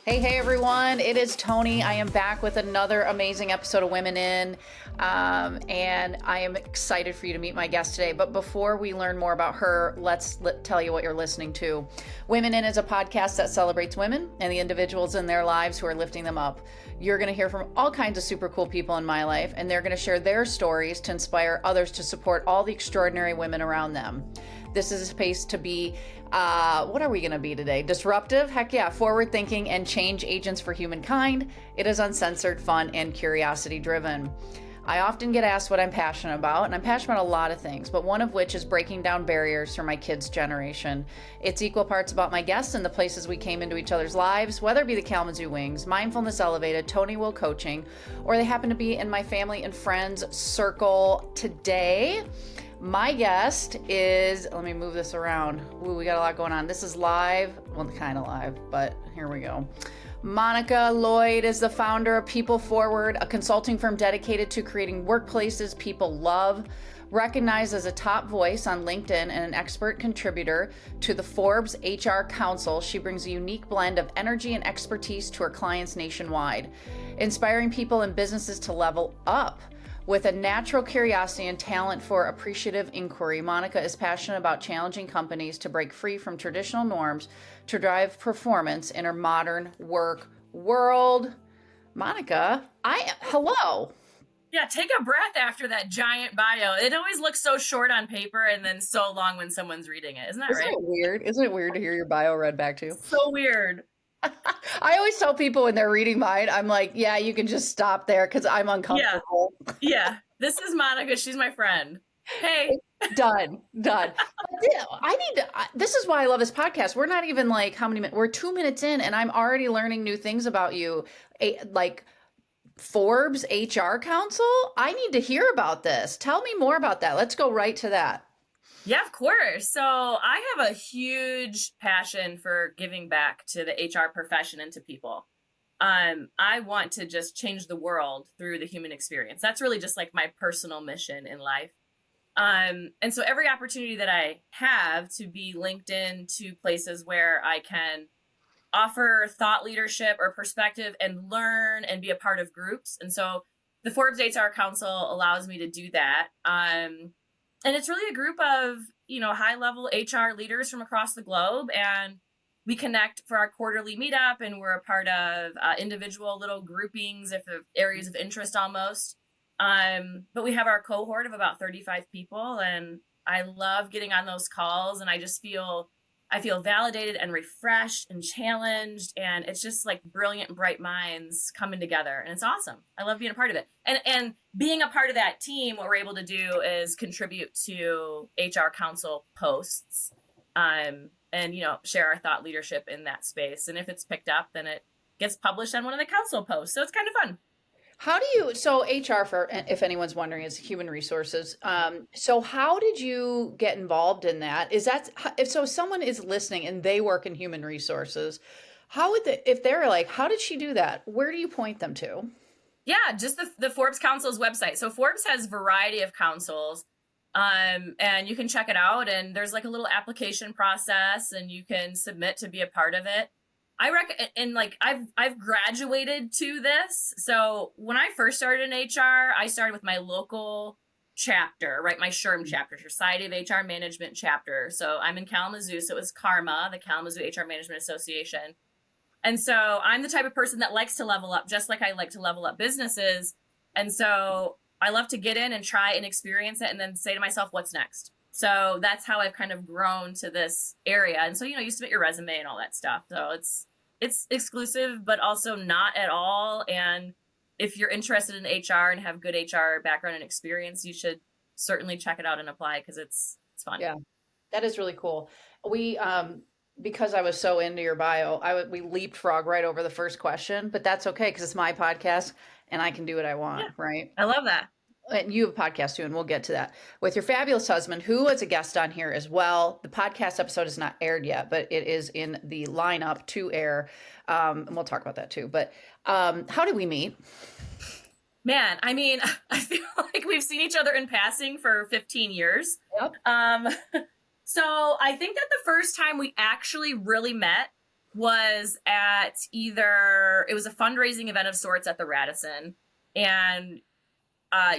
Hey, everyone. It is Tony. I am back with another amazing episode of Women In. And I am excited for you to meet my guest today. But before we learn more about her, let's tell you what you're listening to. Women In is a podcast that celebrates women and the individuals in their lives who are lifting them up. You're going to hear from all kinds of super cool people in my life, and they're going to share their stories to inspire others to support all the extraordinary women around them. This is a space to be, what are we going to be today? Disruptive? Heck yeah. Forward thinking and change agents for humankind. It is uncensored, fun, and curiosity driven. I often get asked what I'm passionate about, and I'm passionate about a lot of things, but one of which is breaking down barriers for my kids' generation. It's equal parts about my guests and the places we came into each other's lives, whether it be the Kalamazoo Wings, Mindfulness Elevated, Tony Will Coaching, or they happen to be in my family and friends circle today. My guest is, let me move this around. Ooh, we got a lot going on. This is live, well, kind of live, but here we go. Monica Lloyd is the founder of People Forward, a consulting firm dedicated to creating workplaces people love. Recognized as a top voice on LinkedIn and an expert contributor to the Forbes HR Council, she brings a unique blend of energy and expertise to her clients nationwide, inspiring people and businesses to level up. With a natural curiosity and talent for appreciative inquiry, Monica is passionate about challenging companies to break free from traditional norms to drive performance in her modern work world. Monica, hello. Yeah, take a breath after that giant bio. It always looks so short on paper and then so long when someone's reading it. Isn't that right? Isn't it weird? Isn't it weird to hear your bio read back to you? So weird. I always tell people when they're reading mine, I'm like, yeah, you can just stop there because I'm uncomfortable. Yeah. This is Monica. She's my friend. Hey. Done. This is why I love this podcast. We're not even like how many minutes, we're 2 minutes in and I'm already learning new things about you. Like Forbes HR Council. I need to hear about this. Tell me more about that. Let's go right to that. Yeah, of course. So I have a huge passion for giving back to the HR profession and to people. I want to just change the world through the human experience. That's really just like my personal mission in life. And so every opportunity that I have to be linked in to places where I can offer thought leadership or perspective and learn and be a part of groups. And so the Forbes HR Council allows me to do that. And it's really a group of, high-level HR leaders from across the globe. And we connect for our quarterly meetup, and we're a part of individual little groupings of areas of interest almost. But we have our cohort of about 35 people, and I love getting on those calls, and I feel validated and refreshed and challenged, and it's just like brilliant, bright minds coming together, and it's awesome. I love being a part of it. And being a part of that team, what we're able to do is contribute to HR Council posts, and share our thought leadership in that space. And if it's picked up, then it gets published on one of the council posts. So it's kind of fun. So HR, for if anyone's wondering, is human resources. So how did you get involved in that? If someone is listening and they work in human resources, if they're like, how did she do that? Where do you point them to? Yeah, just the Forbes Council's website. So Forbes has a variety of councils, and you can check it out. And there's like a little application process, and you can submit to be a part of it. I've graduated to this. So when I first started in HR, I started with my local chapter, right? My SHRM chapter, Society of HR Management chapter. So I'm in Kalamazoo. So it was KARMA, the Kalamazoo HR Management Association. And so I'm the type of person that likes to level up, just like I like to level up businesses. And so I love to get in and try and experience it and then say to myself, what's next? So that's how I've kind of grown to this area. And so, you submit your resume and all that stuff. So it's exclusive, but also not at all. And if you're interested in HR and have good HR background and experience, you should certainly check it out and apply because it's fun. Yeah, that is really cool. We, because I was so into your bio, we leapfrog right over the first question, but that's okay because it's my podcast and I can do what I want, right? I love that. And you have a podcast too, and we'll get to that. With your fabulous husband, who was a guest on here as well. The podcast episode is not aired yet, but it is in the lineup to air. And we'll talk about that too. But how did we meet? Man, I mean, I feel like we've seen each other in passing for 15 years. Yep. So I think that the first time we actually really met was at it was a fundraising event of sorts at the Radisson, and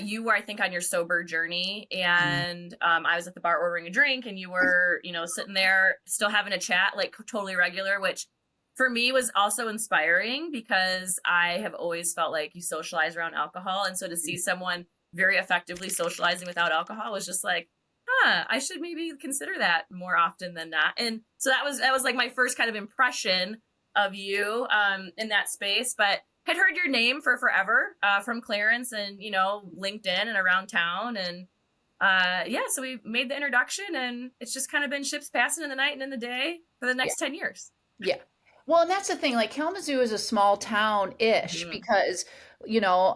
you were, I think, on your sober journey, and I was at the bar ordering a drink, and you were, sitting there still having a chat, like totally regular, which for me was also inspiring because I have always felt like you socialize around alcohol. And so to see someone very effectively socializing without alcohol was just like, I should maybe consider that more often than not. And so that was like my first kind of impression of you in that space, but had heard your name for forever from Clarence and, LinkedIn and around town. And so we made the introduction, and it's just kind of been ships passing in the night and in the day for the next 10 years. Yeah. Well, and that's the thing, like Kalamazoo is a small town-ish because,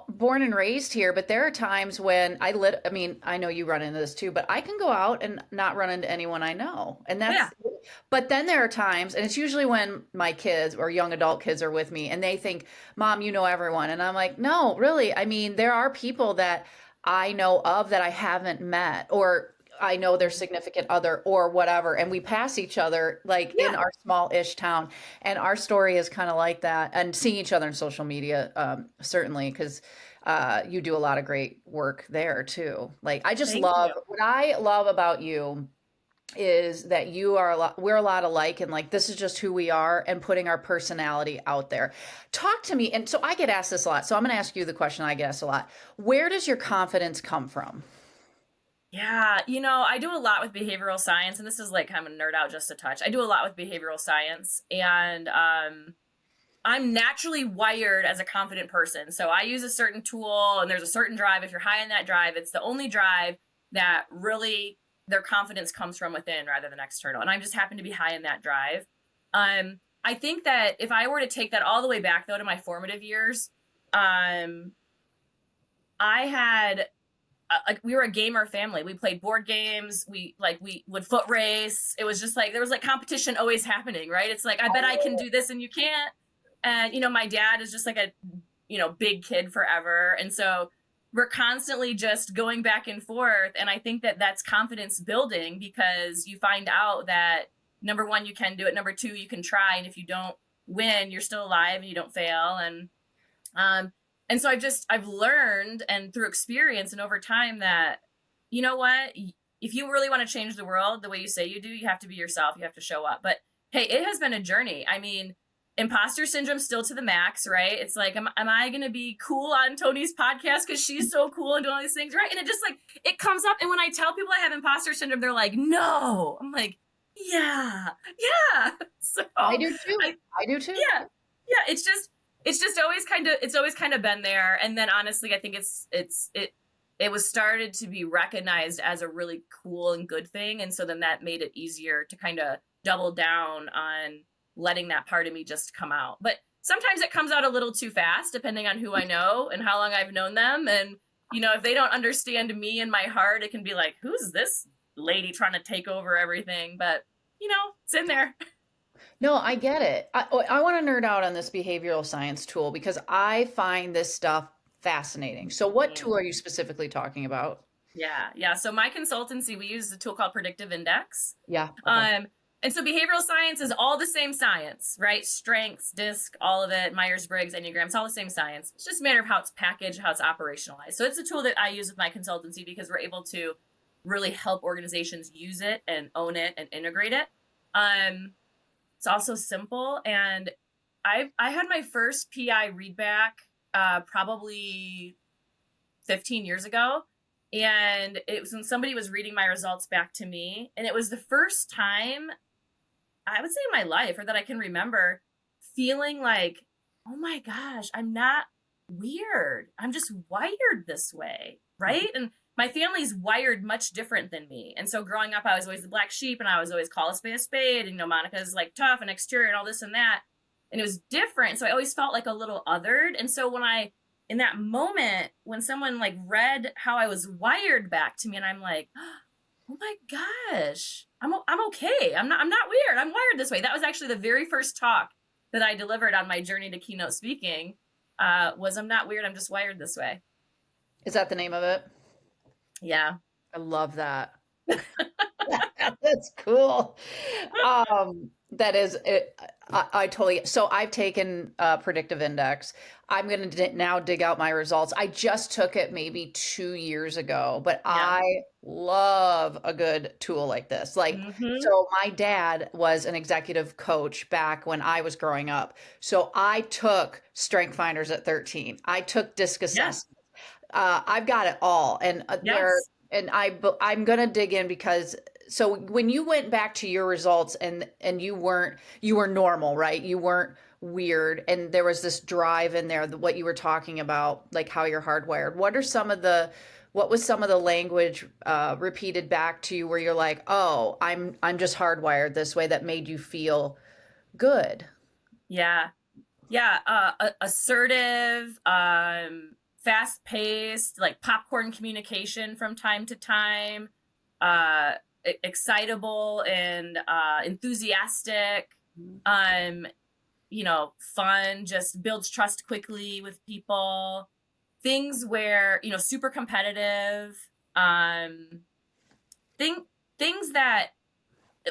born and raised here, but there are times when I know you run into this too, but I can go out and not run into anyone I know. And but then there are times, and it's usually when my kids or young adult kids are with me and they think, Mom, you know everyone. And I'm like, no, really. I mean, there are people that I know of that I haven't met, or I know their significant other or whatever, and we pass each other like in our small-ish town. And our story is kind of like that. And seeing each other on social media, certainly, because you do a lot of great work there too. Like I just love what I love about you is that we're a lot alike, and like this is just who we are and putting our personality out there. Talk to me. And so I get asked this a lot. So I'm going to ask you the question I get asked a lot. Where does your confidence come from? Yeah, I do a lot with behavioral science, and this is like I'm a nerd out just a touch. I do a lot with behavioral science, and I'm naturally wired as a confident person. So I use a certain tool, and there's a certain drive. If you're high in that drive, it's the only drive that really their confidence comes from within rather than external. And I just happen to be high in that drive. I think that if I were to take that all the way back though to my formative years, I had we were a gamer family. We played board games. We would foot race. It was just like, there was like competition always happening, right? It's like, I bet I can do this and you can't. And, my dad is just like a, big kid forever. And so we're constantly just going back and forth. And I think that that's confidence building because you find out that number one, you can do it. Number two, you can try. And if you don't win, you're still alive and you don't fail. And so I've learned, and through experience and over time, that, you know what, if you really want to change the world the way you say you do, you have to be yourself. You have to show up. But hey, it has been a journey. I mean, imposter syndrome still to the max, right? It's like, am I going to be cool on Tony's podcast because she's so cool and doing all these things, right? And it just like, it comes up. And when I tell people I have imposter syndrome, they're like, no. I'm like, yeah. So I do too. I do too. Yeah. It's always kind of been there. And then honestly, I think it was started to be recognized as a really cool and good thing. And so then that made it easier to kind of double down on letting that part of me just come out. But sometimes it comes out a little too fast, depending on who I know and how long I've known them. And, if they don't understand me and my heart, it can be like, who's this lady trying to take over everything? But, it's in there. No, I get it. I want to nerd out on this behavioral science tool because I find this stuff fascinating. So what tool are you specifically talking about? Yeah. So my consultancy, we use a tool called Predictive Index. Yeah. Okay. And so behavioral science is all the same science, right? Strengths, DISC, all of it, Myers-Briggs, Enneagram, it's all the same science. It's just a matter of how it's packaged, how it's operationalized. So it's a tool that I use with my consultancy because we're able to really help organizations use it and own it and integrate it. It's also simple. And I had my first PI readback probably 15 years ago. And it was when somebody was reading my results back to me. And it was the first time, I would say in my life, or that I can remember, feeling like, oh my gosh, I'm not weird. I'm just wired this way, right? And my family's wired much different than me. And so growing up, I was always the black sheep, and I was always call a spade. And, Monica's like tough and exterior and all this and that. And it was different. So I always felt like a little othered. And so in that moment, when someone like read how I was wired back to me, and I'm like, oh my gosh, I'm okay. I'm not weird. I'm wired this way. That was actually the very first talk that I delivered on my journey to keynote speaking. Was I'm not weird. I'm just wired this way. Is that the name of it? Yeah. I love that. That's cool. That is it. I totally. So I've taken predictive index. I'm going to now dig out my results. I just took it maybe 2 years ago, but Yeah. I love a good tool like this. Like, Mm-hmm. so my dad was an executive coach back when I was growing up. So I took Strength Finders at 13. I took disc Yes. assessment. I've got it all, and Yes. I'm gonna dig in because so when you went back to your results and you were normal, right? You weren't weird, and there was this drive in there, what you were talking about, like how you're hardwired. What was some of the language repeated back to you where you're like, oh, I'm just hardwired this way that made you feel good? Yeah. Yeah. Assertive, fast paced, like popcorn communication from time to time, uh, excitable and enthusiastic, um, fun, just builds trust quickly with people. Things where, super competitive, um, thing, things that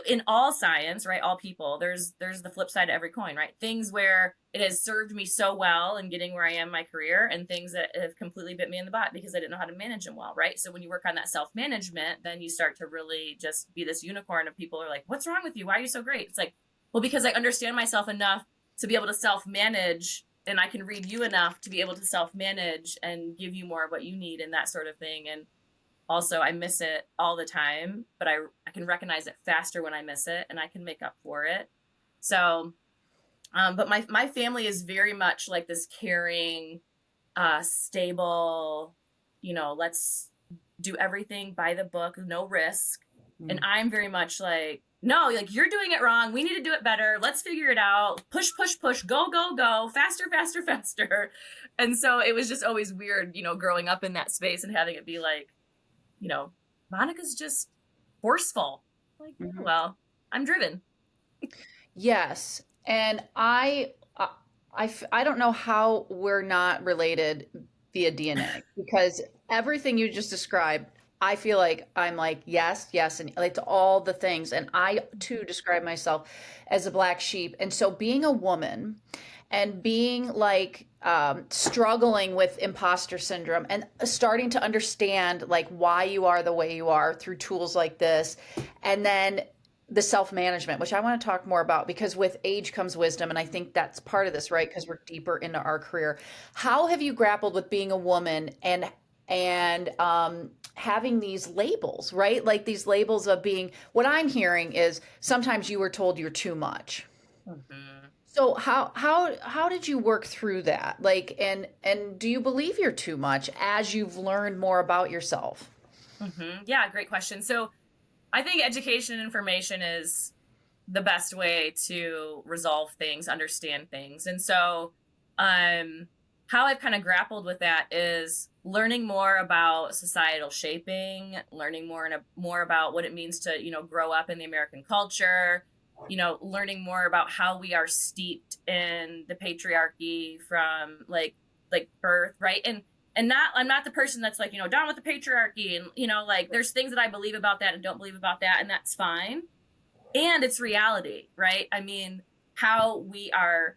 in all science, right, all people, there's the flip side to every coin, right? Things where it has served me so well in getting where I am in my career, and things that have completely bit me in the butt because I didn't know how to manage them well, right? So when you work on that self-management, then you start to really just be this unicorn of people are like, what's wrong with you? Why are you so great? It's like, well, because I understand myself enough to be able to self-manage, and I can read you enough to be able to self-manage and give you more of what you need and that sort of thing. And also, I miss it all the time, but I can recognize it faster when I miss it, and I can make up for it. So, but my family is very much like this caring, stable, let's do everything by the book, no risk. And I'm very much like, no, like you're doing it wrong. We need to do it better. Let's figure it out. Push, push, push. Go, go, go. Faster, faster, faster. And so it was just always weird, growing up in that space and having it be like, Monica's just forceful. Like, Mhm. well, I'm driven. Yes. And I don't know how we're not related via DNA because everything you just described, I feel like I'm like, yes, yes, and like to all the things. And I too describe myself as a black sheep. And so being a woman and being like struggling with imposter syndrome and starting to understand like why you are the way you are through tools like this, and then the self management, which I want to talk more about because with age comes wisdom. And I think that's part of this, right? Because we're deeper into our career. How have you grappled with being a woman and having these labels, right? Like these labels of being, what I'm hearing is sometimes you were told you're too much. Mm-hmm. So how did you work through that? Like and do you believe you're too much as you've learned more about yourself? Mm-hmm. Yeah, great question. So I think education and information is the best way to resolve things, understand things. And so, how I've kind of grappled with that is learning more about societal shaping, learning more about what it means to, grow up in the American culture, learning more about how we are steeped in the patriarchy from like birth, right? And not I'm not the person that's like, down with the patriarchy, and like there's things that I believe about that and don't believe about that, and that's fine, and it's reality, right? I mean, how we are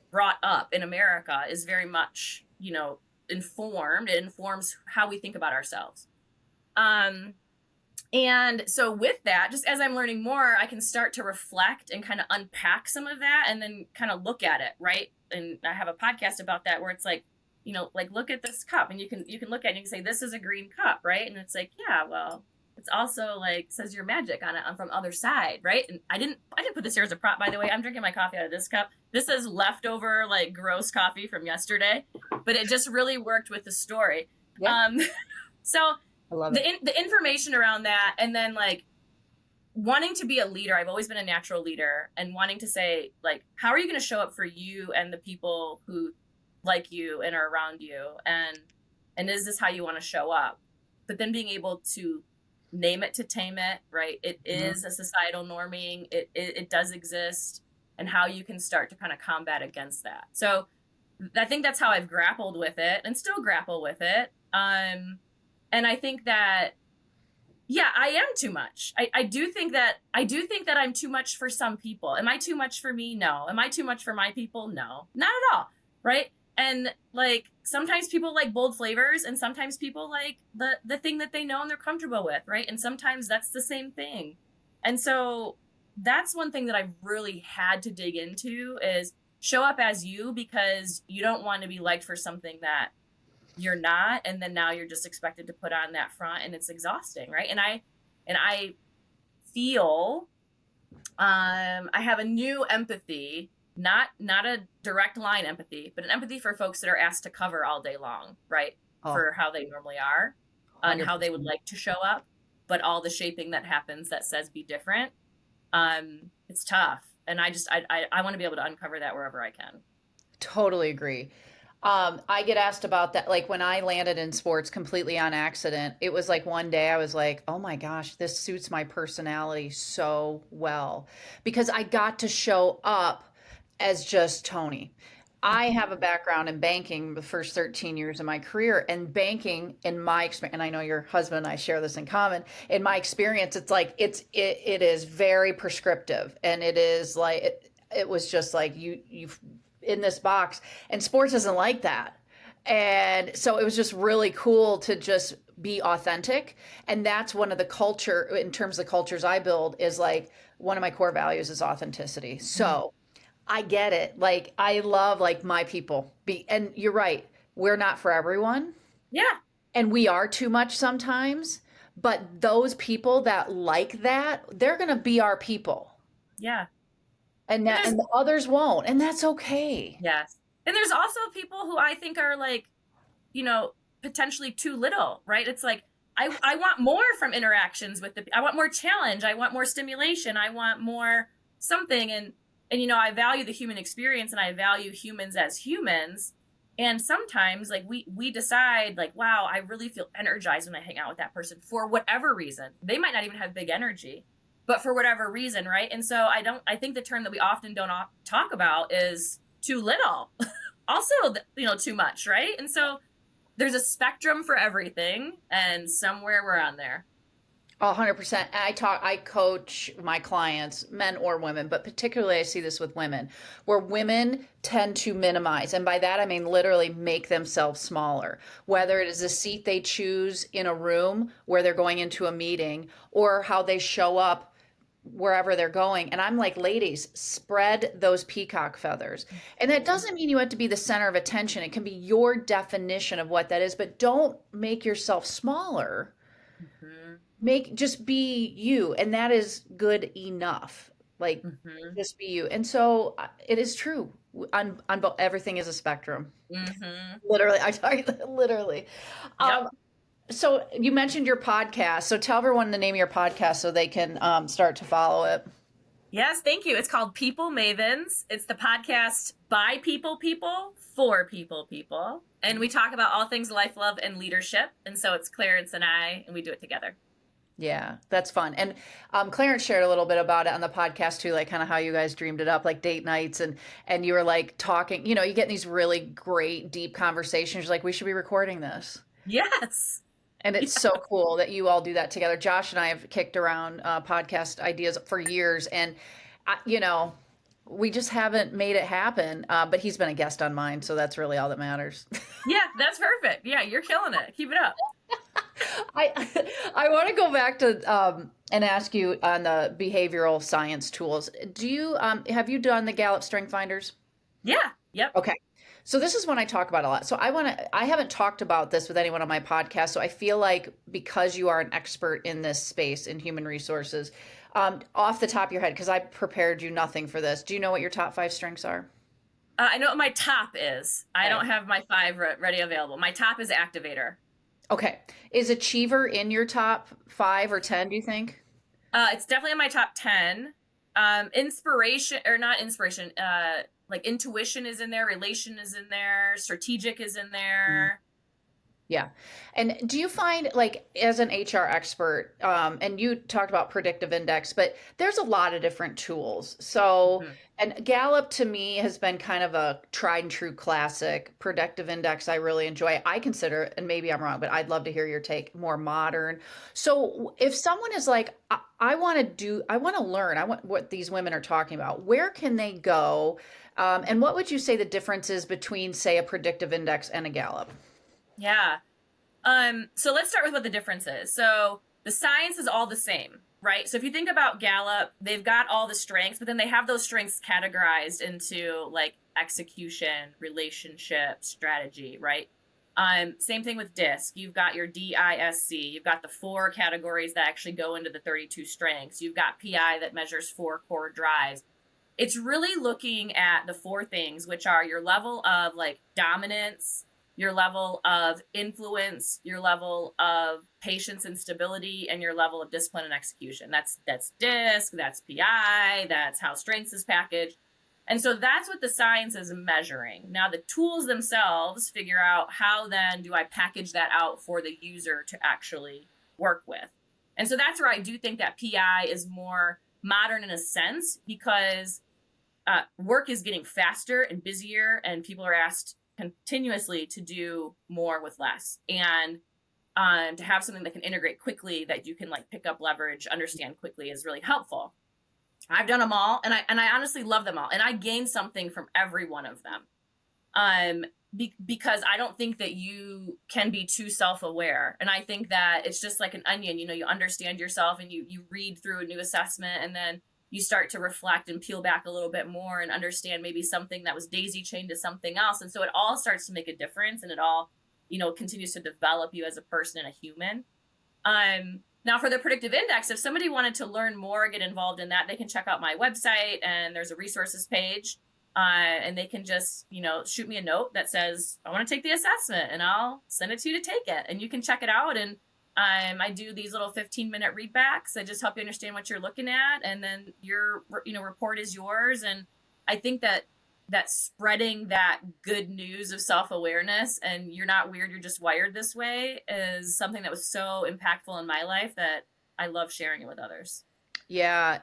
brought up in America is very much, informed. It informs how we think about ourselves. Um, and so with that, just as I'm learning more, I can start to reflect and kind of unpack some of that and then kind of look at it, right? And I have a podcast about that where it's like, like look at this cup, and you can look at it and you can say, this is a green cup, right? And it's like, yeah, well, it's also like says your magic on it. I'm from other side, right? And I didn't put this here as a prop, by the way. I'm drinking my coffee out of this cup. This is leftover like gross coffee from yesterday, but it just really worked with the story. Yeah. So I love it. the information around that, and then like wanting to be a leader. I've always been a natural leader, and wanting to say like, how are you going to show up for you and the people who like you and are around you, and is this how you want to show up? But then being able to name it to tame it, right? It is a societal norming. It does exist, and how you can start to kind of combat against that. So I think that's how I've grappled with it and still grapple with it. And I think that Yeah, I am too much. I do think that I'm too much for some people. Am I too much for me? No. Am I too much for my people? No. Not at all. Right? And like sometimes people like bold flavors and sometimes people like the thing that they know and they're comfortable with, right? And sometimes that's the same thing. And so that's one thing that I've really had to dig into is show up as you because you don't want to be liked for something that you're not, and then now you're just expected to put on that front and it's exhausting, right? And I feel I have a new empathy, not a direct line empathy, but an empathy for folks that are asked to cover all day long, right? For how they normally are and how they would like to show up, but all the shaping that happens that says be different. It's tough, and I want to be able to uncover that wherever I can. Totally agree. I get asked about that. Like when I landed in sports completely on accident, it was like one day I was like, oh my gosh, this suits my personality so well because I got to show up as just Tony. I have a background in banking the first 13 years of my career, and banking in my experience, and I know your husband and I share this in common. In my experience, it's like it is very prescriptive, and it is like it was just like you in this box, and sports isn't like that. And so it was just really cool to just be authentic. And that's one of the culture, in terms of the cultures I build, is like one of my core values is authenticity. So I get it. Like I love like my people. And you're right. We're not for everyone. Yeah. And we are too much sometimes. But those people that like that, they're gonna be our people. Yeah. And the others won't. And that's okay. Yes. And there's also people who I think are like, potentially too little, right? It's like, I want more from interactions with I want more challenge. I want more stimulation. I want more something. And I value the human experience and I value humans as humans. And sometimes like we decide like, wow, I really feel energized when I hang out with that person for whatever reason. They might not even have big energy, but for whatever reason, right? And so I think the term that we often don't talk about is too little. Also, too much, right? And so there's a spectrum for everything, and somewhere we're on there. 100%. I coach my clients, men or women, but particularly I see this with women, where women tend to minimize. And by that, I mean literally make themselves smaller, whether it is a seat they choose in a room where they're going into a meeting or how they show up wherever they're going. And I'm like, ladies, spread those peacock feathers. And that doesn't mean you have to be the center of attention. It can be your definition of what that is, but don't make yourself smaller. Just be you, and that is good enough. Like just be you. And so it is true. On both, everything is a spectrum. Literally, literally. Yep. So you mentioned your podcast. So tell everyone the name of your podcast so they can start to follow it. Yes, thank you. It's called People Mavens. It's the podcast by people for people. And we talk about all things life, love, and leadership. And so it's Clarence and I, and we do it together. Yeah, that's fun. And Clarence shared a little bit about it on the podcast too, like kind of how you guys dreamed it up, like date nights, and you were like talking, you get these really great deep conversations. You're like, we should be recording this. Yes. And it's so cool that you all do that together. Josh and I have kicked around podcast ideas for years, and we just haven't made it happen. But he's been a guest on mine, so that's really all that matters. Yeah, that's perfect. Yeah, you're killing it. Keep it up. I want to go back to and ask you on the behavioral science tools. Do you have you done the Gallup Strength Finders? Yeah. Yep. Okay. So this is one I talk about a lot. So I haven't talked about this with anyone on my podcast. So I feel like because you are an expert in this space in human resources, off the top of your head, because I prepared you nothing for this. Do you know what your top 5 strengths are? I know what my top is. I don't have my 5 ready available. My top is activator. Okay. Is achiever in your top 5 or 10, do you think? It's definitely in my top 10. Inspiration, or not inspiration, like intuition is in there, relation is in there, strategic is in there. Yeah. And do you find, like, as an HR expert, and you talked about predictive index, but there's a lot of different tools. So, Mhm. and Gallup to me has been kind of a tried and true classic. Predictive index, I really enjoy. I consider, and maybe I'm wrong, but I'd love to hear your take, more modern. So, if someone is like, I want to do, I want to learn, I want what these women are talking about, where can they go? And what would you say the difference is between, say, a predictive index and a Gallup? Yeah. So let's start with what the difference is. So the science is all the same, right? So if you think about Gallup, they've got all the strengths, but then they have those strengths categorized into like execution, relationship, strategy, right? Same thing with DISC. You've got your DISC. You've got the 4 categories that actually go into the 32 strengths. You've got PI that measures 4 core drives. It's really looking at the 4 things, which are your level of like dominance, your level of influence, your level of patience and stability, and your level of discipline and execution. That's DISC, that's PI, that's how strengths is packaged. And so that's what the science is measuring. Now the tools themselves figure out how then do I package that out for the user to actually work with. And so that's where I do think that PI is more modern in a sense, because work is getting faster and busier, and people are asked continuously to do more with less, and to have something that can integrate quickly, that you can like pick up leverage, understand quickly, is really helpful. I've done them all, and I honestly love them all, and I gain something from every one of them. Because I don't think that you can be too self-aware, and I think that it's just like an onion. You understand yourself, and you read through a new assessment, and then you start to reflect and peel back a little bit more and understand maybe something that was daisy chained to something else, and so it all starts to make a difference, and it all continues to develop you as a person and a human. Now for the predictive index, if somebody wanted to learn more, get involved in that, they can check out my website, and there's a resources page. And they can just, shoot me a note that says, I want to take the assessment, and I'll send it to you to take it. And you can check it out. And I do these little 15-minute readbacks. I just help you understand what you're looking at. And then your, report is yours. And I think that spreading that good news of self-awareness, and you're not weird, you're just wired this way, is something that was so impactful in my life that I love sharing it with others. Yeah,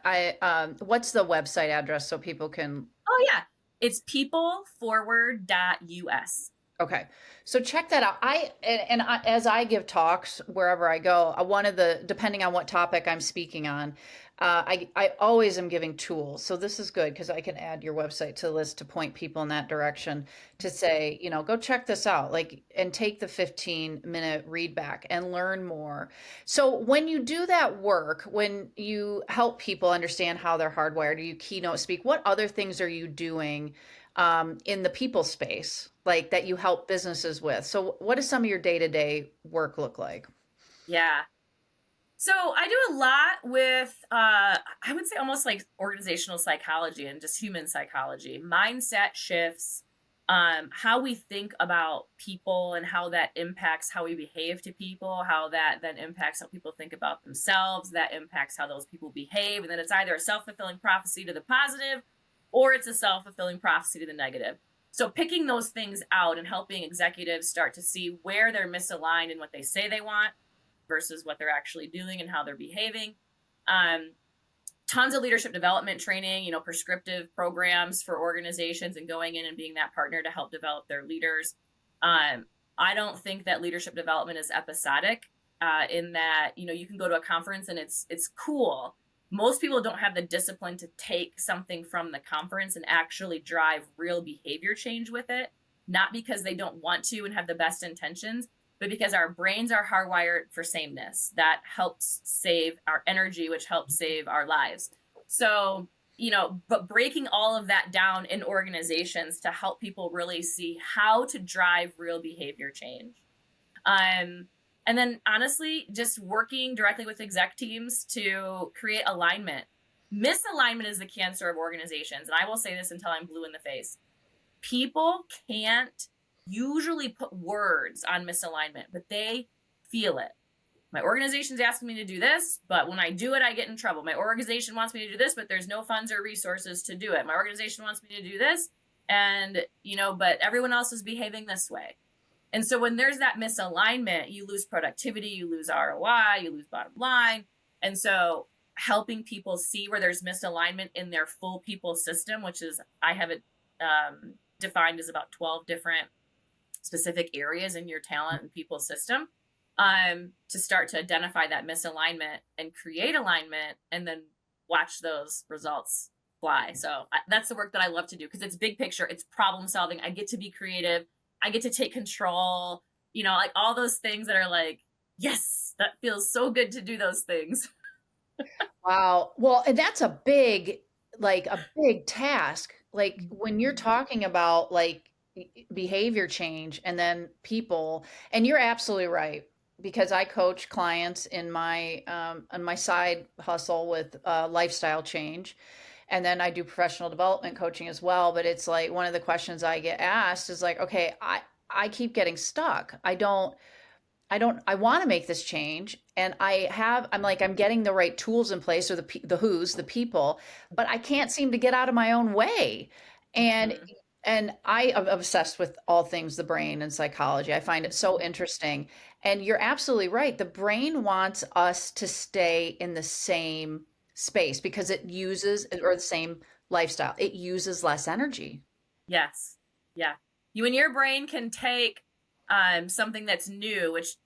what's the website address so people can? Oh yeah. It's peopleforward.us. Okay, so check that out. As I give talks wherever I go, one of the, depending on what topic I'm speaking on, I always am giving tools. So this is good because I can add your website to the list to point people in that direction, to say, go check this out, like, and take the 15-minute read back and learn more. So when you do that work, when you help people understand how they're hardwired, or you keynote speak, what other things are you doing in the people space, like, that you help businesses with? So what does some of your day-to-day work look like? Yeah. So I do a lot with, I would say almost like organizational psychology and just human psychology, mindset shifts, how we think about people and how that impacts how we behave to people, how that then impacts how people think about themselves, that impacts how those people behave. And then it's either a self-fulfilling prophecy to the positive, or it's a self-fulfilling prophecy to the negative. So picking those things out and helping executives start to see where they're misaligned in what they say they want versus what they're actually doing and how they're behaving. Um, Tons of leadership development training, prescriptive programs for organizations, and going in and being that partner to help develop their leaders. I don't think that leadership development is episodic, in that, you can go to a conference and it's cool. Most people don't have the discipline to take something from the conference and actually drive real behavior change with it, not because they don't want to and have the best intentions, but because our brains are hardwired for sameness. That helps save our energy, which helps save our lives. So, but breaking all of that down in organizations to help people really see how to drive real behavior change. And then honestly, just working directly with exec teams to create alignment. Misalignment is the cancer of organizations. And I will say this until I'm blue in the face. People can't usually put words on misalignment, but they feel it. My organization's asking me to do this, but when I do it, I get in trouble. My organization wants me to do this, but there's no funds or resources to do it. My organization wants me to do this, and, but everyone else is behaving this way. And so when there's that misalignment, you lose productivity, you lose ROI, you lose bottom line. And so helping people see where there's misalignment in their full people system, which is, I have it defined as about 12 different specific areas in your talent and people system, to start to identify that misalignment and create alignment, and then watch those results fly. So that's the work that I love to do, because it's big picture, it's problem solving. I get to be creative. I get to take control, like all those things that are like, yes, that feels so good to do those things. Wow. Well, and that's a big task. Like when you're talking about like behavior change and then people, and you're absolutely right, because I coach clients in my on my side hustle with lifestyle change. And then I do professional development coaching as well. But it's like one of the questions I get asked is like, okay, I keep getting stuck. I want to make this change. And I'm getting the right tools in place, or the people, but I can't seem to get out of my own way. And Mhm. and I am obsessed with all things the brain and psychology. I find it so interesting. And you're absolutely right. The brain wants us to stay in the same space because or the same lifestyle. It uses less energy. Yes. Yeah. You and your brain can take something that's new, which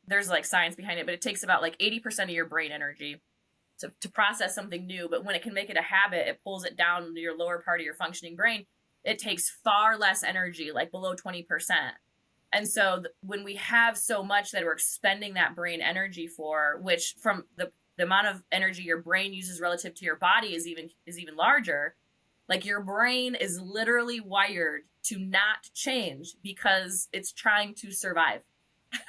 there's like science behind it, but it takes about like 80% of your brain energy to process something new. But when it can make it a habit, it pulls it down to your lower part of your functioning brain. It takes far less energy, like below 20%. And so when we have so much that we're expending that brain energy for, which from the amount of energy your brain uses relative to your body is even larger. Like your brain is literally wired to not change because it's trying to survive.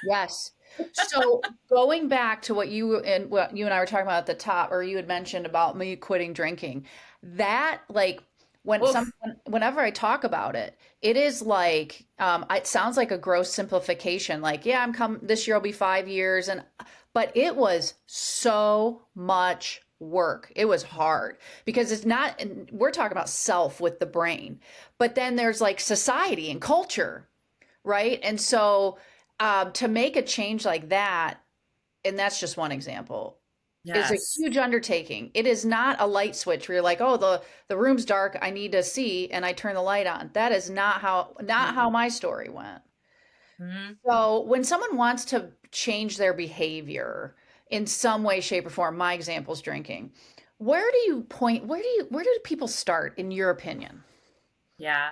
Yes. So going back to what you and I were talking about at the top, or you had mentioned about me quitting drinking, that like Oof. whenever I talk about it, it is like it sounds like a gross simplification. Like, yeah, this year will be 5 years, but it was so much work. It was hard because it's not. And we're talking about self with the brain, but then there's like society and culture, right? And so to make a change like that, and that's just one example, is a Yes. huge undertaking. It is not a light switch where you're like, oh, the room's dark, I need to see, and I turn the light on. That is not how my story went. Mm-hmm. So when someone wants to change their behavior in some way, shape, or form, my example is drinking. Where do people start in your opinion? Yeah.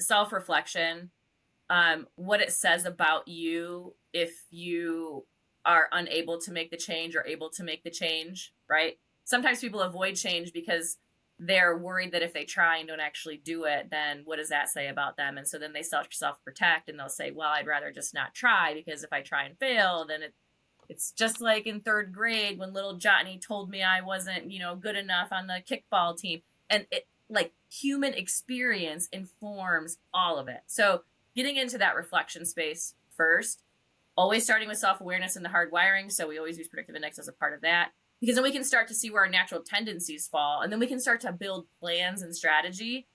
Self-reflection, what it says about you if you are unable to make the change or able to make the change, right? Sometimes people avoid change because they're worried that if they try and don't actually do it, then what does that say about them? And so then they self-protect, and they'll say, well, I'd rather just not try, because if I try and fail, then it's just like in third grade when little Johnny told me I wasn't, good enough on the kickball team. And it, like, human experience informs all of it. So getting into that reflection space first, always starting with self-awareness and the hard wiring. So we always use predictive index as a part of that, because then we can start to see where our natural tendencies fall. And then we can start to build plans and strategy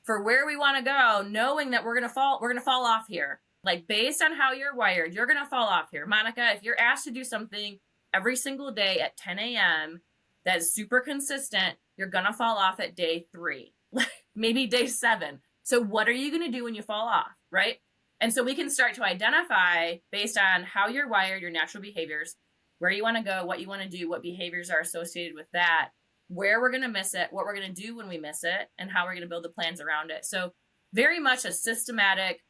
for where we want to go, knowing that we're going to fall off here. Like, based on how you're wired, you're going to fall off here. Monica, if you're asked to do something every single day at 10 a.m. that's super consistent, you're going to fall off at day 3, maybe day 7. So what are you going to do when you fall off, right? And so we can start to identify, based on how you're wired, your natural behaviors, where you want to go, what you want to do, what behaviors are associated with that, where we're going to miss it, what we're going to do when we miss it, and how we're going to build the plans around it. So very much a systematic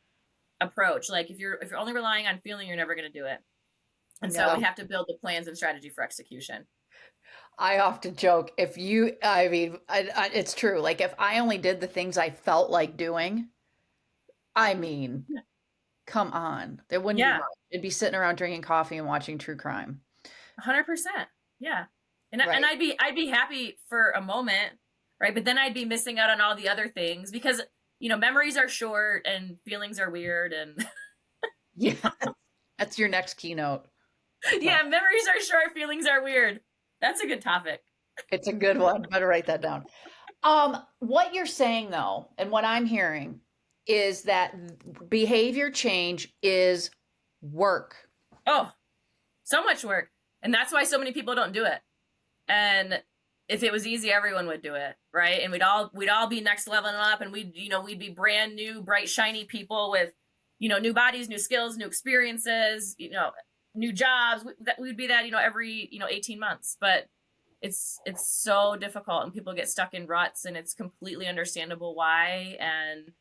approach. Like, if you're only relying on feeling, you're never going to do it. And so we No. have to build the plans and strategy for execution. I often joke, I mean, it's true. Like if I only did the things I felt like doing, I mean, come on, there wouldn't be Yeah, much. It'd be sitting around drinking coffee and watching true crime. 100%. Yeah. And Right. I'd be happy for a moment, right? But then I'd be missing out on all the other things, because memories are short and feelings are weird, and Yeah. That's your next keynote. yeah, memories are short, feelings are weird. That's a good topic. It's a good one. Better write that down. What you're saying though, and what I'm hearing is that behavior change is work. Oh, so much work. And that's why so many people don't do it. And if it was easy, everyone would do it, right? And we'd all be next leveling up, and we'd be brand new, bright, shiny people with, new bodies, new skills, new experiences, new jobs. We'd be that, every, 18 months. But it's so difficult, and people get stuck in ruts, and it's completely understandable why. And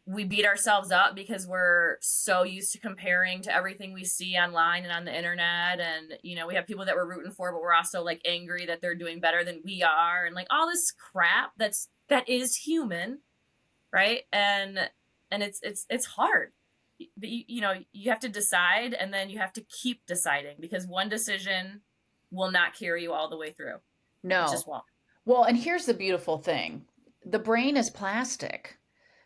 we beat ourselves up because we're so used to comparing to everything we see online and on the internet. And, we have people that we're rooting for, but we're also like angry that they're doing better than we are. And like all this crap that is human. Right. And it's hard, but you have to decide, and then you have to keep deciding, because one decision will not carry you all the way through. No. It's just won't. Well, and here's the beautiful thing. The brain is plastic.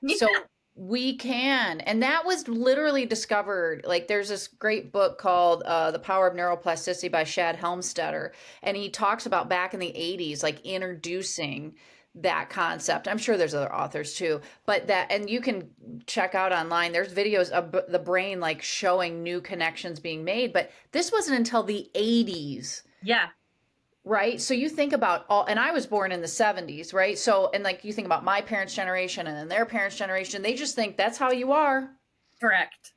Yeah. So we can, and that was literally discovered. Like there's this great book called The Power of Neuroplasticity by Shad Helmstetter. And he talks about back in the 80s, like introducing that concept. I'm sure there's other authors too, but and you can check out online. There's videos of the brain like showing new connections being made, but this wasn't until the 80s. Yeah. Right. So you think about and I was born in the 70s, right? So, and like you think about my parents' generation and then their parents' generation, they just think that's how you are. Correct.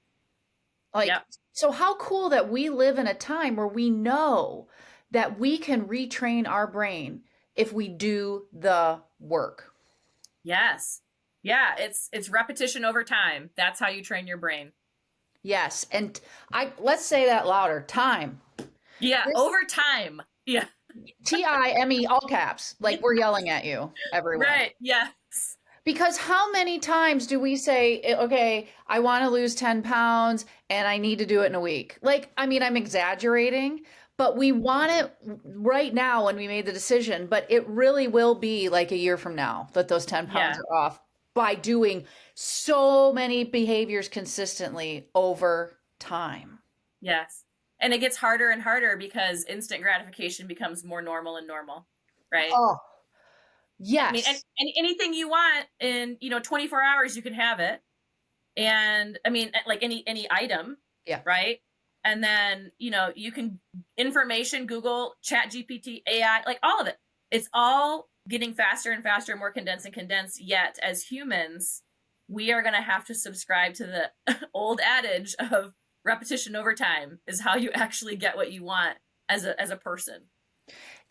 Like, yep. So how cool that we live in a time where we know that we can retrain our brain if we do the work. Yes. Yeah. It's repetition over time. That's how you train your brain. Yes. And let's say that louder. Time. Yeah. Over time. Yeah. TIME, all caps, like we're yelling at you everywhere. Right. Yes. Because how many times do we say, okay, I want to lose 10 pounds and I need to do it in a week? Like, I mean, I'm exaggerating, but we want it right now when we made the decision, but it really will be like a year from now that those 10 pounds are off by doing so many behaviors consistently over time. Yes. And it gets harder and harder because instant gratification becomes more normal and normal, right? Oh, yes. I mean, and anything you want in 24 hours, you can have it. And I mean, like any item, right? And then you can information, Google, Chat GPT, AI, like all of it. It's all getting faster and faster, more condensed and condensed. Yet, as humans, we are going to have to subscribe to the old adage of repetition over time is how you actually get what you want as a person.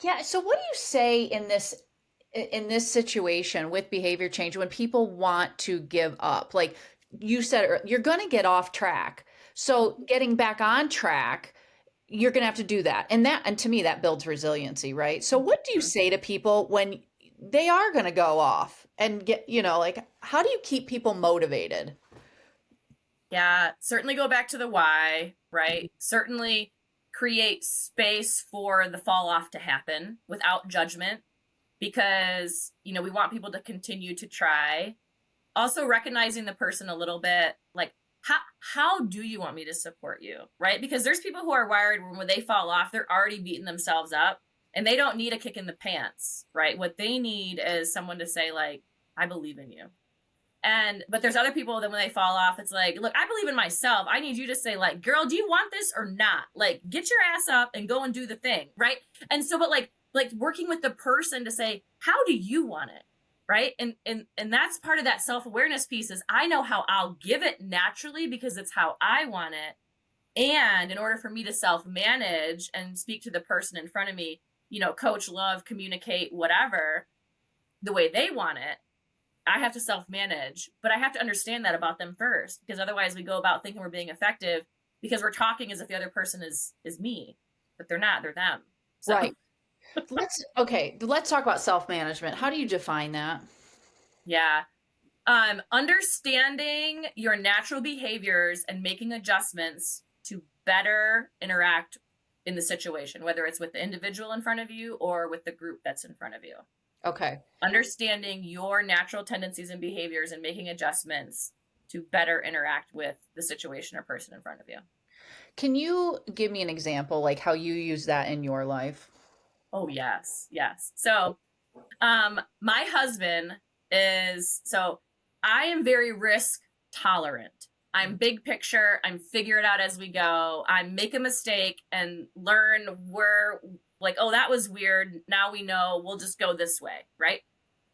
Yeah. So what do you say in this situation with behavior change when people want to give up? Like you said, you're going to get off track. So getting back on track, you're going to have to do that. And to me, that builds resiliency, right? So what do you say to people when they are going to go off and get, like, how do you keep people motivated? Yeah, certainly go back to the why, right? Certainly create space for the fall off to happen without judgment, because, we want people to continue to try. Also recognizing the person a little bit, like, how do you want me to support you, right? Because there's people who are wired when they fall off, they're already beating themselves up and they don't need a kick in the pants, right? What they need is someone to say, like, I believe in you. But there's other people that when they fall off, it's like, look, I believe in myself. I need you to say, like, girl, do you want this or not? Like, get your ass up and go and do the thing, right? And so, but like working with the person to say, how do you want it, right? And that's part of that self-awareness piece is I know how I'll give it naturally because it's how I want it. And in order for me to self-manage and speak to the person in front of me, coach, love, communicate, whatever, the way they want it, I have to self-manage, but I have to understand that about them first, because otherwise we go about thinking we're being effective because we're talking as if the other person is me, but they're not, they're them. So. Right. Let's talk about self-management. How do you define that? Yeah. Understanding your natural behaviors and making adjustments to better interact in the situation, whether it's with the individual in front of you or with the group that's in front of you. Okay. Understanding your natural tendencies and behaviors and making adjustments to better interact with the situation or person in front of you. Can you give me an example, like how you use that in your life? Oh, yes. Yes. So, my husband I am very risk tolerant. I'm big picture. I'm figure it out as we go. I make a mistake and learn where, like, oh, that was weird. Now we know, we'll just go this way, right?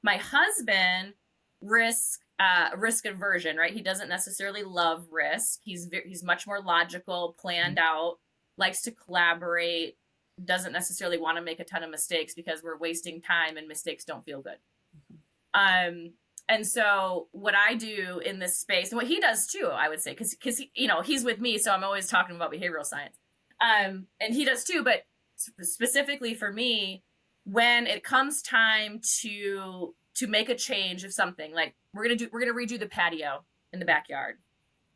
My husband, risk aversion, right? He doesn't necessarily love risk. He's much more logical, planned out, likes to collaborate, doesn't necessarily want to make a ton of mistakes because we're wasting time and mistakes don't feel good. And so what I do in this space, and what he does too, I would say, because he, he's with me, so I'm always talking about behavioral science. And he does too, but specifically for me, when it comes time to make a change of something, like we're gonna redo the patio in the backyard,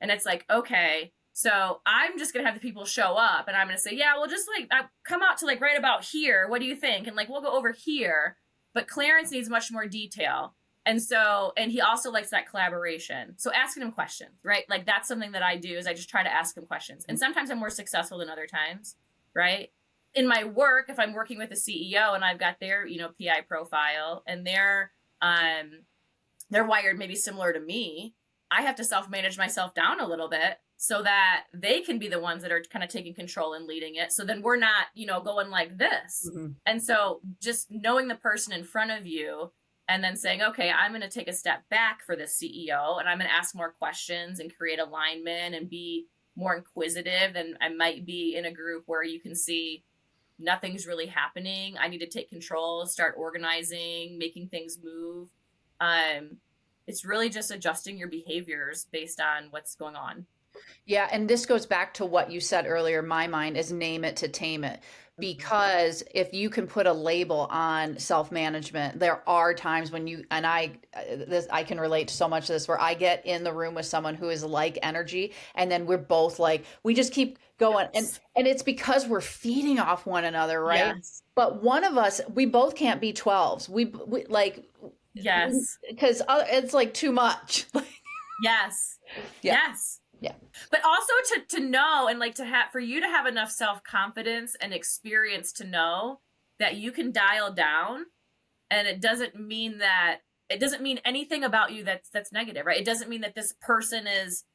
and it's like, okay, so I'm just gonna have the people show up, and I'm gonna say, yeah, we'll just like come out to like right about here. What do you think? And like we'll go over here, but Clarence needs much more detail. And he also likes that collaboration. So asking him questions, right? Like that's something that I do, is I just try to ask him questions. And sometimes I'm more successful than other times, right? In my work, if I'm working with a CEO and I've got their, PI profile, and they're wired maybe similar to me, I have to self-manage myself down a little bit so that they can be the ones that are kind of taking control and leading it. So then we're not, going like this. Mm-hmm. And so just knowing the person in front of you, and then saying, okay, I'm going to take a step back for this CEO, and I'm going to ask more questions and create alignment and be more inquisitive than I might be in a group where you can see nothing's really happening. I need to take control, start organizing, making things move. It's really just adjusting your behaviors based on what's going on. Yeah. And this goes back to what you said earlier. My mind is name it to tame it. Because if you can put a label on self-management, there are times when I can relate to so much of this, where I get in the room with someone who is like energy, and then we're both like, we just keep going. Yes. And it's because we're feeding off one another, right? Yes. But one of us, we both can't be 12s. We like, yes, because it's like too much. Yes. Yeah. Yes. Yeah. But also to know, and like for you to have enough self-confidence and experience to know that you can dial down, and it doesn't mean anything about you that's negative, right? It doesn't mean that this person is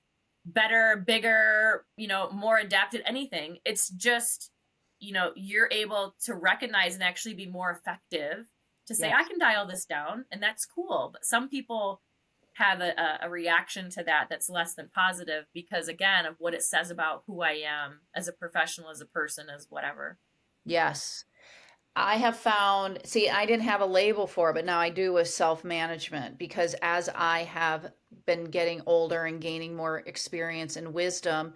better, bigger, more adapted, anything. It's just, you're able to recognize and actually be more effective to say, yes, I can dial this down, and that's cool. But some people have a reaction to that that's less than positive because, again, of what it says about who I am as a professional, as a person, as whatever. Yes. I have found, I didn't have a label for it, but now I do with self-management, because as I have been getting older and gaining more experience and wisdom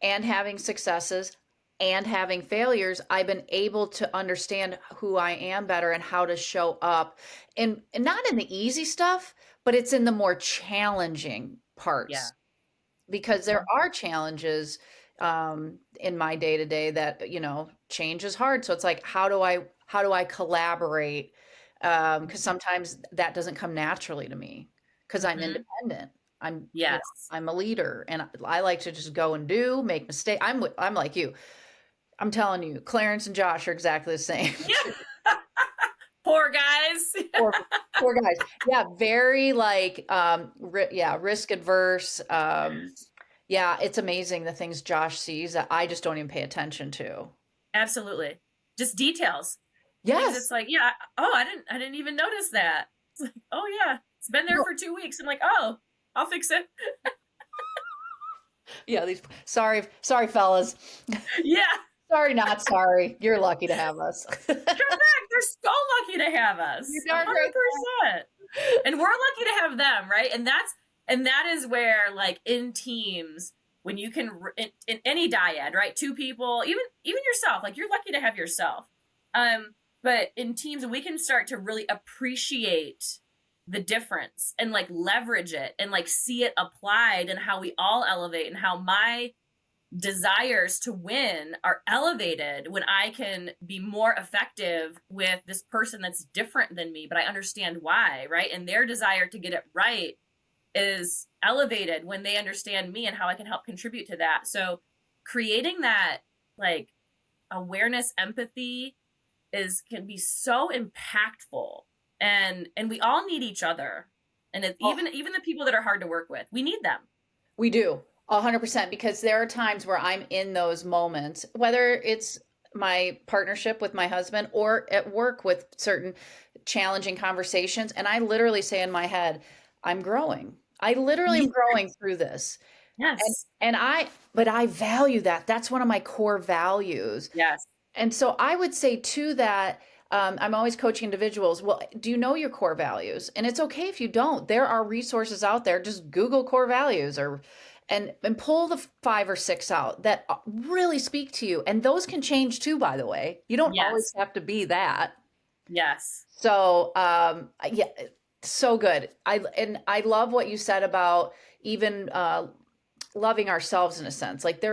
and having successes and having failures, I've been able to understand who I am better and how to show up, and not in the easy stuff, but it's in the more challenging parts. Yeah. Because there are challenges in my day-to-day that, change is hard. So it's like, how do I collaborate? Because sometimes that doesn't come naturally to me, because I'm independent. I'm a leader, and I like to just go and make mistakes. I'm like you. I'm telling you, Clarence and Josh are exactly the same. Yeah. Poor guys. poor guys. Yeah. Very like, risk adverse. Yeah. It's amazing the things Josh sees that I just don't even pay attention to. Absolutely. Just details. Yes. It's like, yeah. Oh, I didn't even notice that. It's like, oh yeah, it's been there for 2 weeks. I'm like, oh, I'll fix it. Yeah. Sorry, fellas. Yeah. Sorry, not sorry. You're lucky to have us. Correct. They're so lucky to have us. You are 100%. And we're lucky to have them, right? And that is where, like, in teams, when you can, in any dyad, right? 2 people, even yourself, like, you're lucky to have yourself. But in teams, we can start to really appreciate the difference and like leverage it and like see it applied, and how we all elevate, and how my desires to win are elevated when I can be more effective with this person that's different than me, but I understand why, right? And their desire to get it right is elevated when they understand me and how I can help contribute to that. So creating that like awareness, empathy can be so impactful, and we all need each other. And even the people that are hard to work with, we need them. We do 100%, because there are times where I'm in those moments, whether it's my partnership with my husband or at work with certain challenging conversations. And I literally say in my head, I'm growing. I literally am growing through this. Yes. But I value that. That's one of my core values. Yes. And so I would say too that I'm always coaching individuals. Well, do you know your core values? And it's okay if you don't. There are resources out there. Just Google core values and pull the 5 or 6 out that really speak to you. And those can change too, by the way. You don't always have to be that. Yes. So yeah, so good. I love what you said about even loving ourselves in a sense. Like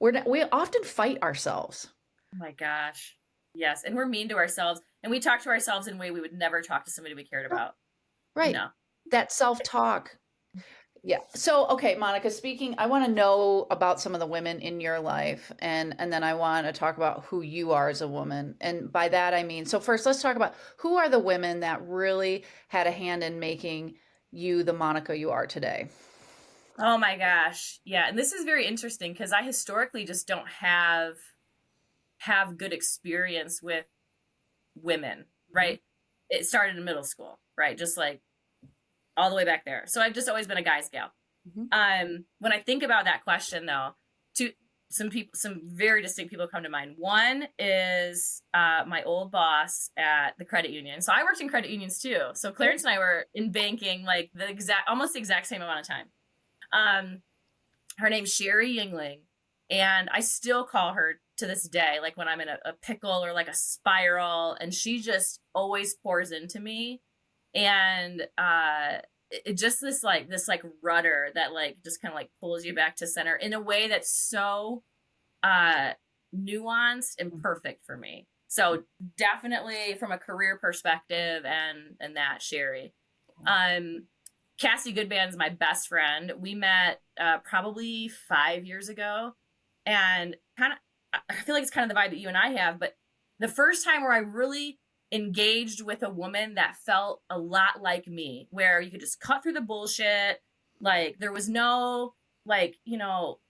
we often fight ourselves. Oh my gosh. Yes. And we're mean to ourselves. And we talk to ourselves in a way we would never talk to somebody we cared about. Right. No. That self-talk. Yeah. So, okay, Monica, I want to know about some of the women in your life, and then I want to talk about who you are as a woman. And by that I mean, so first let's talk about who are the women that really had a hand in making you the Monica you are today. Oh my gosh. Yeah. And this is very interesting because I historically just don't have good experience with women, right? It started in middle school, right? Just like all the way back there. So I've just always been a guy's gal. When I think about that question though, some very distinct people come to mind. One is my old boss at the credit union. So I worked in credit unions too. So Clarence and I were in banking like almost the exact same amount of time. Her name's Sherry Yingling, and I still call her to this day, like when I'm in a pickle or like a spiral, and she just always pours into me. And it just this rudder that like just kind of like pulls you back to center in a way that's so nuanced and perfect for me. So definitely from a career perspective and that Sherry. Cassie Goodman's my best friend. We met probably 5 years ago, and I feel like it's kind of the vibe that you and I have, but the first time where I really engaged with a woman that felt a lot like me, where you could just cut through the bullshit. Like there was no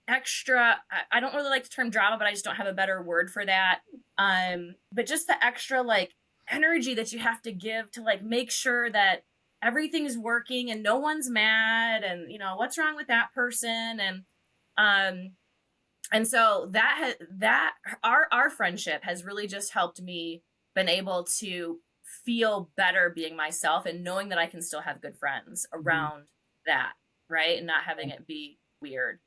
extra, I don't really like the term drama, but I just don't have a better word for that. But just the extra like energy that you have to give to like make sure that everything's working and no one's mad and what's wrong with that person. And so that our friendship has really just helped me been able to feel better being myself and knowing that I can still have good friends around that, right? And not having it be weird.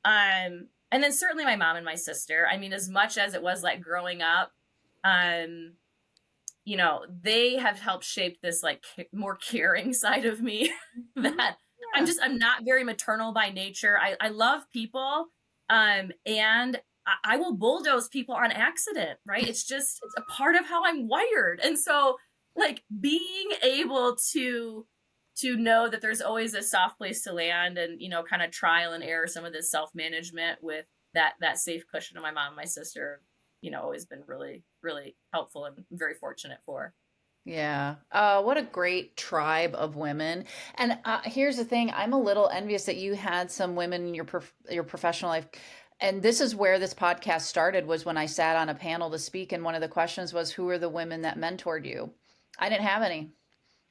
And then certainly my mom and my sister. I mean, as much as it was like growing up, they have helped shape this like more caring side of me that I'm not very maternal by nature. I love people. And I will bulldoze people on accident, right? It's a part of how I'm wired. And so like being able to know that there's always a soft place to land and, kind of trial and error some of this self-management with that safe cushion of my mom and my sister, always been really, really helpful and very fortunate for. Yeah. What a great tribe of women. And here's the thing, I'm a little envious that you had some women in your professional life. And this is where this podcast started, was when I sat on a panel to speak. And one of the questions was, who are the women that mentored you? I didn't have any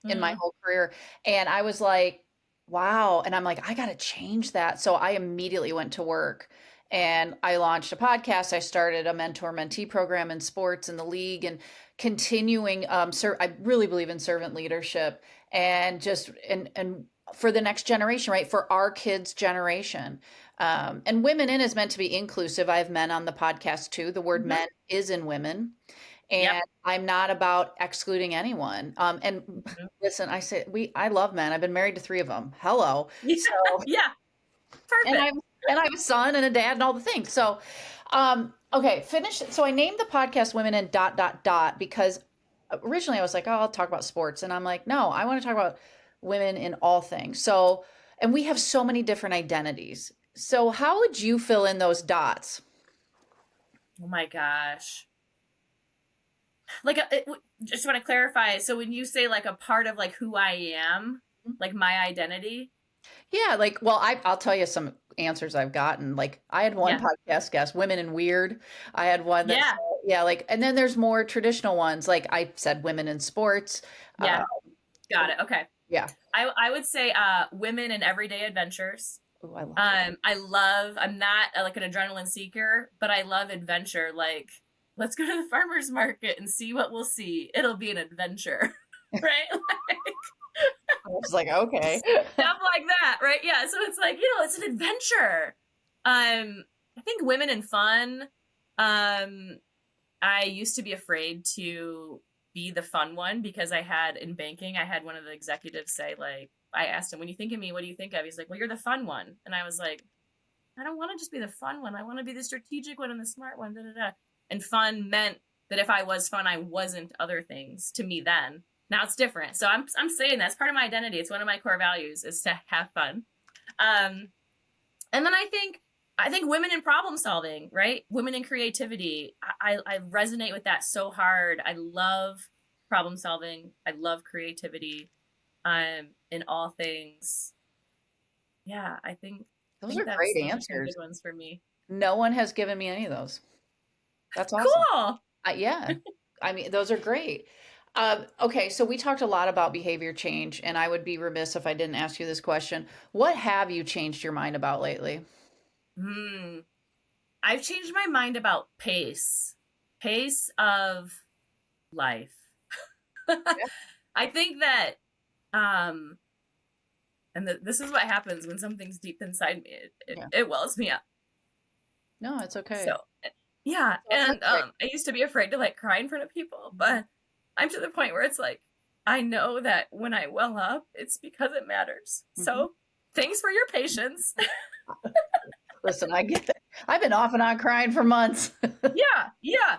in my whole career. And I was like, wow. And I'm like, I got to change that. So I immediately went to work and I launched a podcast. I started a mentor-mentee program in sports in the league and continuing. I really believe in servant leadership and just, and for the next generation, right? For our kids' generation. And women in is meant to be inclusive. I have men on the podcast too. The word men is in women. And I'm not about excluding anyone. Listen, I love men. I've been married to 3 of them. Hello. Yeah. So, yeah. Perfect. And I have a son and a dad and all the things. So, okay, finish. So I named the podcast Women in ... because originally I was like, oh, I'll talk about sports. And I'm like, no, I want to talk about women in all things. So, and we have so many different identities. So how would you fill in those dots? Oh my gosh. like just want to clarify. So when you say like a part of like who I am, like my identity. Yeah, like, well, I'll tell you some answers I've gotten. Like, I had one Yeah. podcast guest, Women in Weird. I had one that said, Yeah. yeah, like, and then there's more traditional ones. Like I said, women in sports. Yeah. Got it. Okay. Yeah. I would say women in everyday adventures. Oh, I love it. I'm not like an adrenaline seeker, but I love adventure. Like, let's go to the farmer's market and see what we'll see. It'll be an adventure, right? I was like, okay. Stuff like that, right? Yeah. So it's like, it's an adventure. I think women in fun. I used to be afraid to be the fun one because in banking, I had one of the executives say, like, I asked him, when you think of me, what do you think of? He's like, well, you're the fun one. And I was like, I don't want to just be the fun one. I want to be the strategic one and the smart one. Da, da, da. And fun meant that if I was fun, I wasn't other things to me then. Now it's different. So I'm saying that's part of my identity. It's one of my core values is to have fun. And then I think women in problem solving, right? Women in creativity. I resonate with that so hard. I love problem solving. I love creativity. In all things. Yeah, I think Those are great those answers. Good ones for me. No one has given me any of those. That's awesome. Cool. Yeah. I mean, those are great. Okay, so we talked a lot about behavior change, and I would be remiss if I didn't ask you this question. What have you changed your mind about lately? I've changed my mind about pace of life. Yeah. I think that, this is what happens when something's deep inside me. It wells me up. No, it's okay. So, yeah. And I used to be afraid to like cry in front of people, but I'm to the point where it's like, I know that when I well up, it's because it matters. Mm-hmm. So thanks for your patience. Listen, I get that. I've been off and on crying for months. Yeah.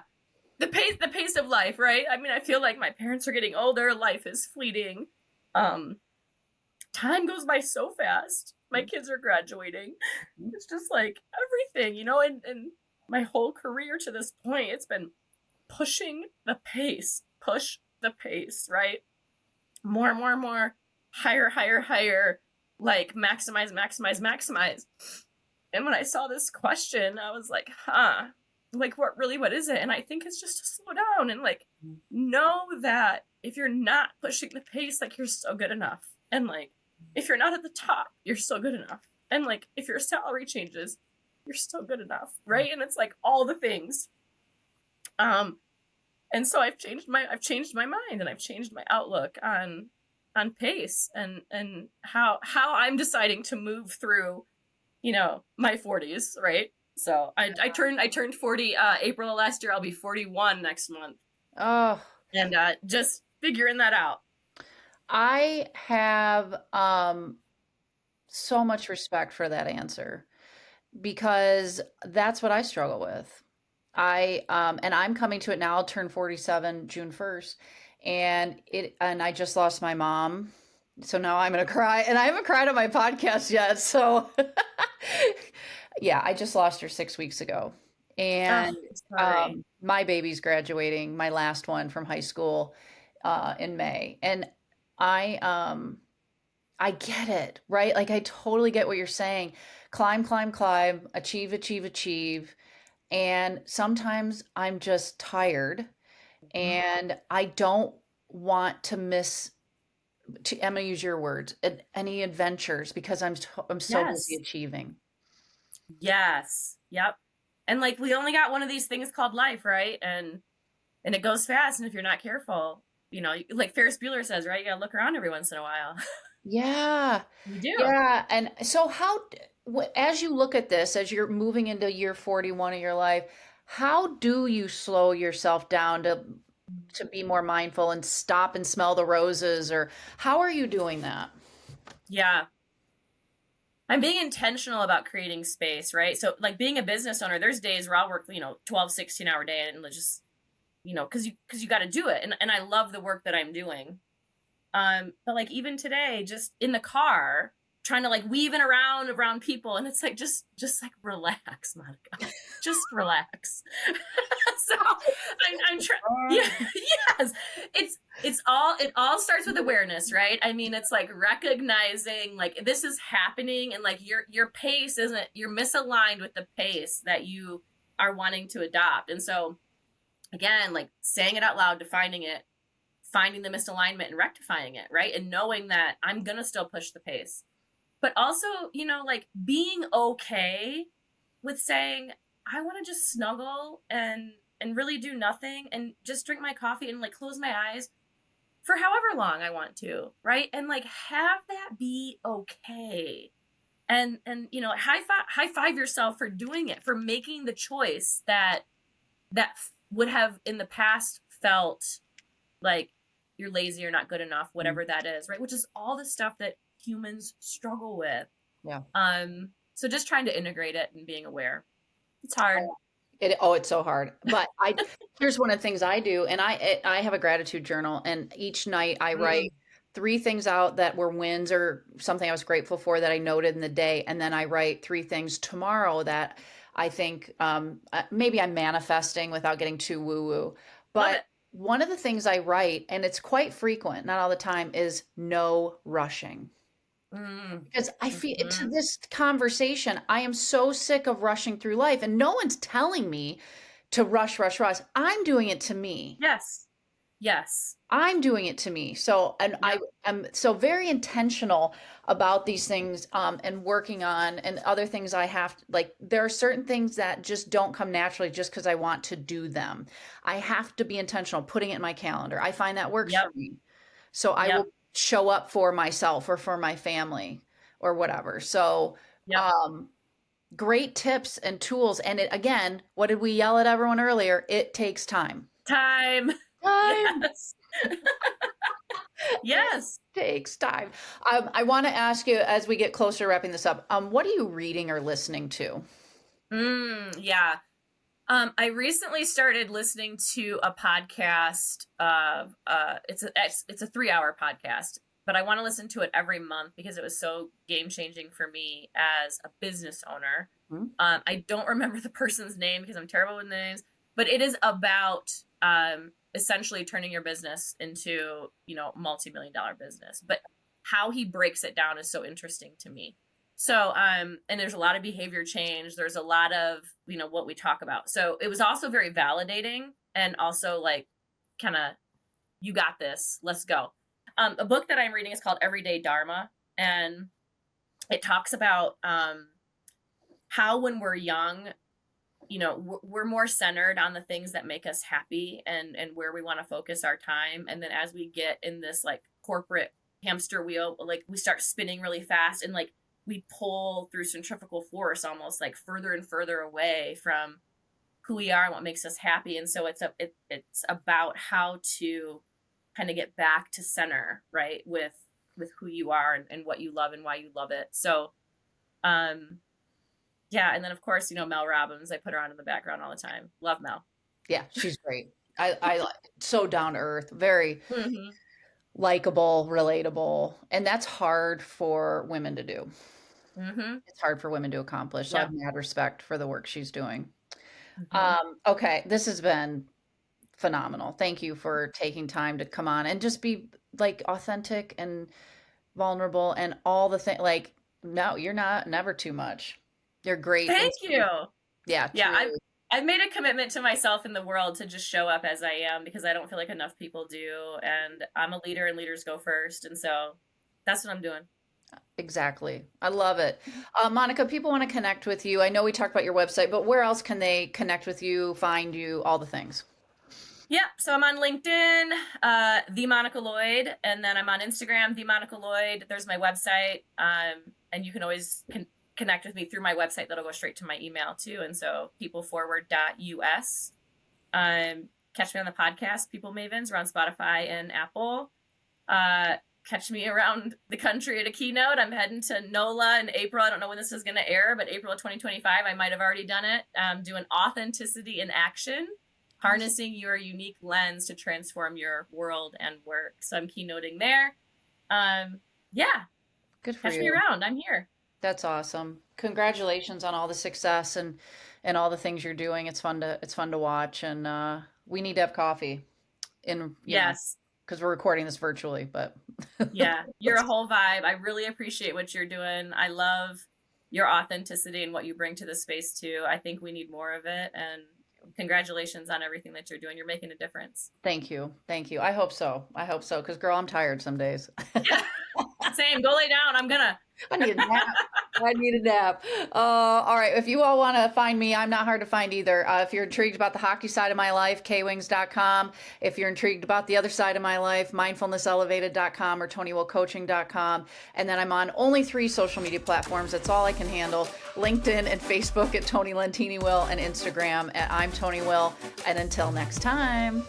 The pace of life, right? I mean, I feel like my parents are getting older. Life is fleeting. Time goes by so fast. My kids are graduating. It's just like everything, and my whole career to this point, it's been pushing the pace, push the pace, right? More, higher, like maximize. And when I saw this question, I was like, like what is it? And I think it's just to slow down and like know that if you're not pushing the pace, like you're still good enough. And like if you're not at the top, you're still good enough. And like if your salary changes, you're still good enough, right? And it's like all the things. And so I've changed my mind and I've changed my outlook on pace and how I'm deciding to move through, my 40s, right? So I turned 40 April of last year. I'll be 41 next month. Oh. And just figuring that out. I have so much respect for that answer because that's what I struggle with. And I'm coming to it now. I'll turn 47 June 1st, and I just lost my mom. So now I'm going to cry, and I haven't cried on my podcast yet. So yeah, I just lost her 6 weeks ago. And my baby's graduating, my last one from high school in May. And I get it, right? Like I totally get what you're saying. Climb, achieve. And sometimes I'm just tired and I don't want to miss, I'm going to use your words, any adventures because I'm so busy achieving. Yes. Yep. And like, we only got one of these things called life, right? And it goes fast. And if you're not careful, like Ferris Bueller says, right? You gotta look around every once in a while. Yeah. You do. Yeah. And so as you look at this, as you're moving into year 41 of your life, how do you slow yourself down to be more mindful and stop and smell the roses? Or how are you doing that? Yeah. I'm being intentional about creating space, right? So like being a business owner, there's days where I'll work, 12, 16-hour day and just, because you got to do it. And I love the work that I'm doing. But like even today, just in the car, trying to like weave it around people. And it's like, just like relax, Monica, just relax. So I'm trying. Yeah. Yes. It all starts with awareness, right? I mean, it's like recognizing like this is happening and like your pace isn't, you're misaligned with the pace that you are wanting to adopt. And so again, like saying it out loud, defining it, finding the misalignment and rectifying it, right? And knowing that I'm going to still push the pace. But also, you know, like being okay with saying, I want to just snuggle and really do nothing and just drink my coffee and like close my eyes for however long I want to, right? And like have that be okay. And you know, high five yourself for doing it, for making the choice that would have in the past felt like you're lazy or not good enough, whatever that is, right? Which is all the stuff that humans struggle with. Yeah. So just trying to integrate it and being aware. It's hard. It's so hard. But here's one of the things I do, and I have a gratitude journal, and each night I write 3 things out that were wins or something I was grateful for that I noted in the day, and then I write 3 things tomorrow that I think maybe I'm manifesting without getting too woo-woo. But one of the things I write, and it's quite frequent, not all the time, is no rushing. Because I feel to this conversation, I am so sick of rushing through life, and no one's telling me to rush. I'm doing it to me. Yes. I'm doing it to me. So, and I am so very intentional about these things, and working on, and other things I have, like, there are certain things that just don't come naturally just because I want to do them. I have to be intentional, putting it in my calendar. I find that works for me. So I will show up for myself or for my family or whatever. So, great tips and tools. And it, again, what did we yell at everyone earlier? It takes time. Yes. Yes. It takes time. I want to ask you, as we get closer to wrapping this up, what are you reading or listening to? Yeah. I recently started listening to a podcast of it's a 3-hour podcast, but I want to listen to it every month because it was so game-changing for me as a business owner. I don't remember the person's name because I'm terrible with names, but it is about essentially turning your business into, you know, multi-million-dollar business. But how he breaks it down is so interesting to me. So, and there's a lot of behavior change. There's a lot of, you know, what we talk about. So it was also very validating and also like, kind of, you got this, let's go. A book that I'm reading is called Everyday Dharma. And it talks about how when we're young, you know, we're more centered on the things that make us happy and where we want to focus our time. And then as we get in this like corporate hamster wheel, like we start spinning really fast and like, we pull through centrifugal force almost like further and further away from who we are and what makes us happy. And so it's about how to kind of get back to center, right? With who you are and what you love and why you love it. So, yeah. And then of course, you know, Mel Robbins, I put her on in the background all the time. Love Mel. Yeah, she's great. I so down to earth, very likable, relatable. And that's hard for women to do. It's hard for women to accomplish. So I have mad respect for the work she's doing. Okay, this has been phenomenal. Thank you for taking time to come on and just be like authentic and vulnerable and all the things. Like, no, you're not, never too much. You're great. Thank you. Yeah. Yeah. I've made a commitment to myself in the world to just show up as I am because I don't feel like enough people do. And I'm a leader and leaders go first. And so that's what I'm doing. Exactly. I love it. Monica, people want to connect with you. I know we talked about your website, but where else can they connect with you, find you, all the things? Yeah. So I'm on LinkedIn, the Monica Lloyd, and then I'm on Instagram, the Monica Lloyd. There's my website. And you can always connect with me through my website. That'll go straight to my email too. And so peopleforward.us. Catch me on the podcast, People Mavens. We're on Spotify and Apple. Catch me around the country at a keynote. I'm heading to NOLA in April. I don't know when this is going to air, but April of 2025, I might have already done it. Doing authenticity in action, harnessing your unique lens to transform your world and work. So I'm keynoting there. Yeah. Good for Catch you. me around. I'm here. That's awesome. Congratulations on all the success and all the things you're doing. It's fun to watch, and we need to have coffee in, Yes. because we're recording this virtually, but Yeah. You're a whole vibe. I really appreciate what you're doing. I love your authenticity and what you bring to the space too. I think we need more of it. And congratulations on everything that you're doing. You're making a difference. thank you. Thank you. I hope so. I hope so. Because, girl, I'm tired some days. Yeah. Same. Go lay down. I'm gonna. I need a nap. I need a nap. All right. If you all want to find me, I'm not hard to find either. If you're intrigued about the hockey side of my life, kwings.com. If you're intrigued about the other side of my life, mindfulnesselevated.com or TonyWillCoaching.com. And then I'm on only 3 social media platforms. That's all I can handle. LinkedIn and Facebook at Tony Lentini Will, and Instagram at I'm Tony Will. And until next time.